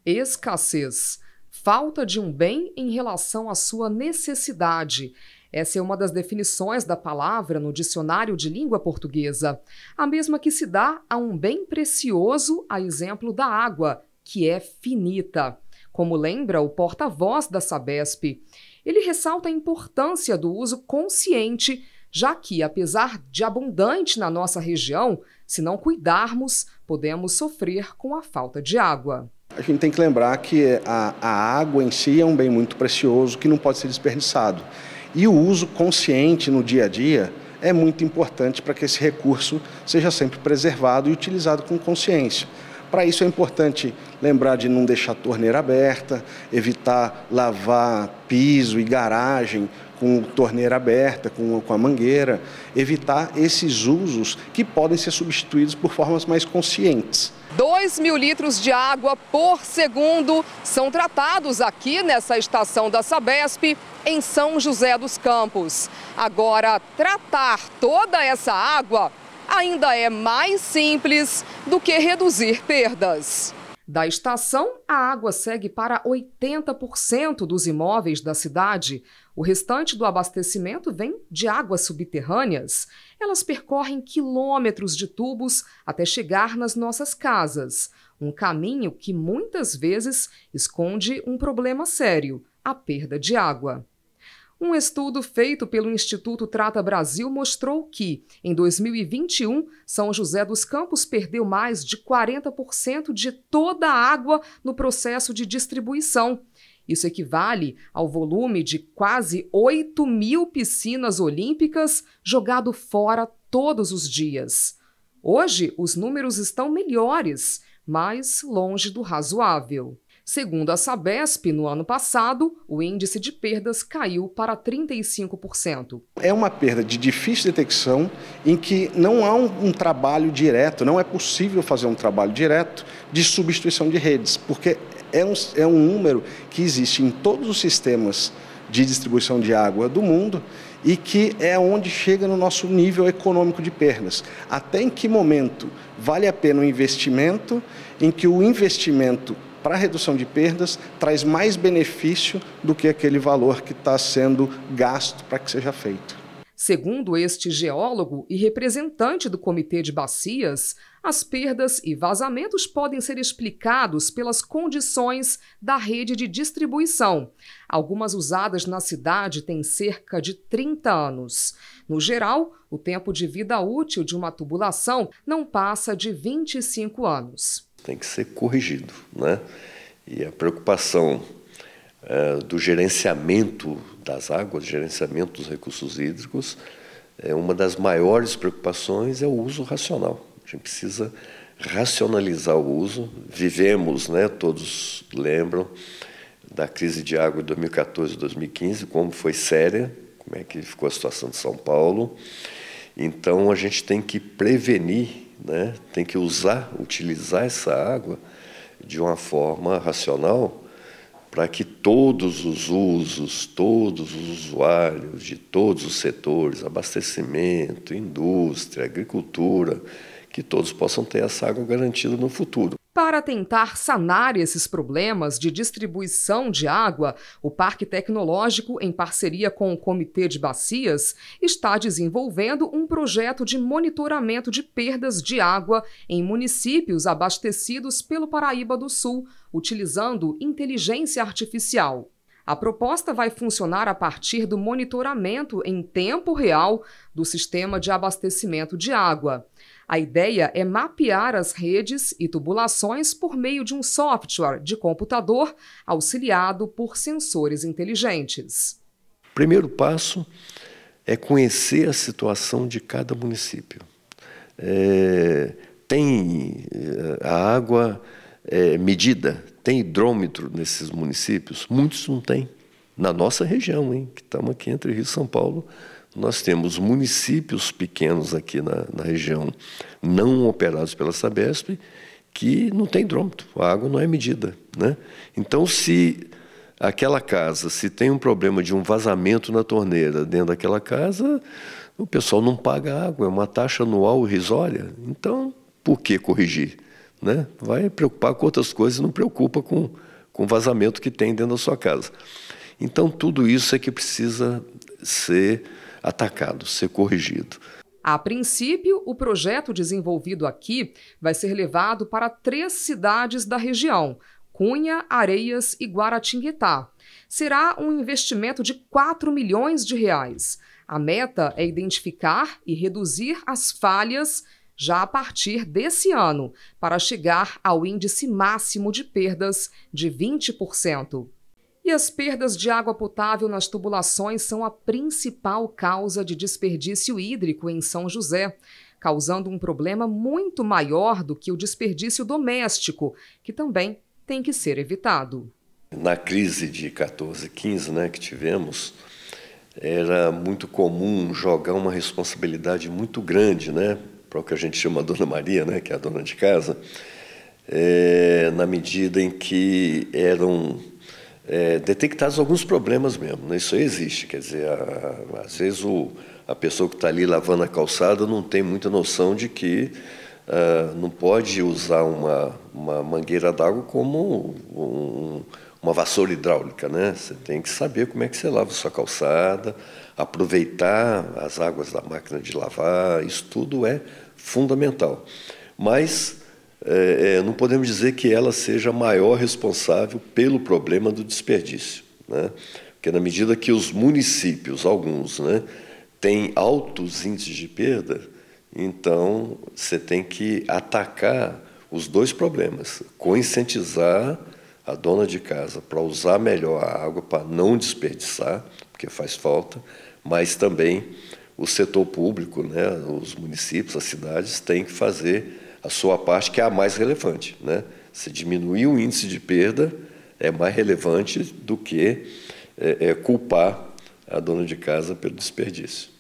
Escassez. Falta de um bem em relação à sua necessidade. Essa é uma das definições da palavra no dicionário de língua portuguesa. A mesma que se dá a um bem precioso, a exemplo da água, que é finita. Como lembra o porta-voz da Sabesp, ele ressalta a importância do uso consciente, já que, apesar de abundante na nossa região, se não cuidarmos, podemos sofrer com a falta de água. A gente tem que lembrar que a água em si é um bem muito precioso que não pode ser desperdiçado. E o uso consciente no dia a dia é muito importante para que esse recurso seja sempre preservado e utilizado com consciência. Para isso é importante lembrar de não deixar a torneira aberta, evitar lavar piso e garagem com torneira aberta, com a mangueira, evitar esses usos que podem ser substituídos por formas mais conscientes. 2.000 litros de água por segundo são tratados aqui nessa estação da Sabesp, em São José dos Campos. Agora, tratar toda essa água ainda é mais simples do que reduzir perdas. Da estação, a água segue para 80% dos imóveis da cidade. O restante do abastecimento vem de águas subterrâneas. Elas percorrem quilômetros de tubos até chegar nas nossas casas. Um caminho que muitas vezes esconde um problema sério: a perda de água. Um estudo feito pelo Instituto Trata Brasil mostrou que, em 2021, São José dos Campos perdeu mais de 40% de toda a água no processo de distribuição. Isso equivale ao volume de quase 8.000 piscinas olímpicas jogado fora todos os dias. Hoje, os números estão melhores, mas longe do razoável. Segundo a Sabesp, no ano passado, o índice de perdas caiu para 35%. É uma perda de difícil detecção em que não há um trabalho direto, não é possível fazer um trabalho direto de substituição de redes, porque é um número que existe em todos os sistemas de distribuição de água do mundo e que é onde chega no nosso nível econômico de perdas. Até em que momento vale a pena o investimento, em que o investimento para a redução de perdas traz mais benefício do que aquele valor que está sendo gasto para que seja feito. Segundo este geólogo e representante do Comitê de Bacias, as perdas e vazamentos podem ser explicados pelas condições da rede de distribuição. Algumas usadas na cidade têm cerca de 30 anos. No geral, o tempo de vida útil de uma tubulação não passa de 25 anos. Tem que ser corrigido, né? E a preocupação do gerenciamento das águas, gerenciamento dos recursos hídricos, uma das maiores preocupações é o uso racional. A gente precisa racionalizar o uso. Vivemos, né, todos lembram, da crise de água de 2014 e 2015, como foi séria, como é que ficou a situação de São Paulo. Então, a gente tem que prevenir, né? Tem que utilizar essa água de uma forma racional para que todos os usos, todos os usuários de todos os setores, abastecimento, indústria, agricultura, que todos possam ter essa água garantida no futuro. Para tentar sanar esses problemas de distribuição de água, o Parque Tecnológico, em parceria com o Comitê de Bacias, está desenvolvendo um projeto de monitoramento de perdas de água em municípios abastecidos pelo Paraíba do Sul, utilizando inteligência artificial. A proposta vai funcionar a partir do monitoramento em tempo real do sistema de abastecimento de água. A ideia é mapear as redes e tubulações por meio de um software de computador auxiliado por sensores inteligentes. O primeiro passo é conhecer a situação de cada município. Tem a água medida, tem hidrômetro nesses municípios? Muitos não têm. Na nossa região, que estamos aqui entre Rio e São Paulo, nós temos municípios pequenos aqui na região, não operados pela Sabesp, que não tem hidrômetro, a água não é medida, né? Então, se aquela casa, se tem um problema de um vazamento na torneira dentro daquela casa, o pessoal não paga água, é uma taxa anual irrisória. Então, por que corrigir? né? Vai preocupar com outras coisas e não preocupa com o vazamento que tem dentro da sua casa. Então, tudo isso é que precisa ser atacado, ser corrigido. A princípio, o projeto desenvolvido aqui vai ser levado para 3 cidades da região: Cunha, Areias e Guaratinguetá. Será um investimento de R$ 4 milhões. A meta é identificar e reduzir as falhas já a partir desse ano, para chegar ao índice máximo de perdas de 20%. E as perdas de água potável nas tubulações são a principal causa de desperdício hídrico em São José, causando um problema muito maior do que o desperdício doméstico, que também tem que ser evitado. Na crise de 14, 15, né, que tivemos, era muito comum jogar uma responsabilidade muito grande, né, para o que a gente chama Dona Maria, né, que é a dona de casa, na medida em que eram detectados alguns problemas mesmo, né? Isso aí existe, quer dizer, às vezes a pessoa que está ali lavando a calçada não tem muita noção de que não pode usar uma mangueira d'água como uma vassoura hidráulica, né? Você tem que saber como é que você lava a sua calçada, aproveitar as águas da máquina de lavar, isso tudo é fundamental. Mas não podemos dizer que ela seja a maior responsável pelo problema do desperdício, né? Porque na medida que os municípios, alguns, né, têm altos índices de perda, então você tem que atacar os 2 problemas: conscientizar a dona de casa para usar melhor a água, para não desperdiçar, porque faz falta, mas também o setor público, né, os municípios, as cidades, têm que fazer a sua parte, que é a mais relevante, né? Se diminuir o índice de perda, é mais relevante do que culpar a dona de casa pelo desperdício.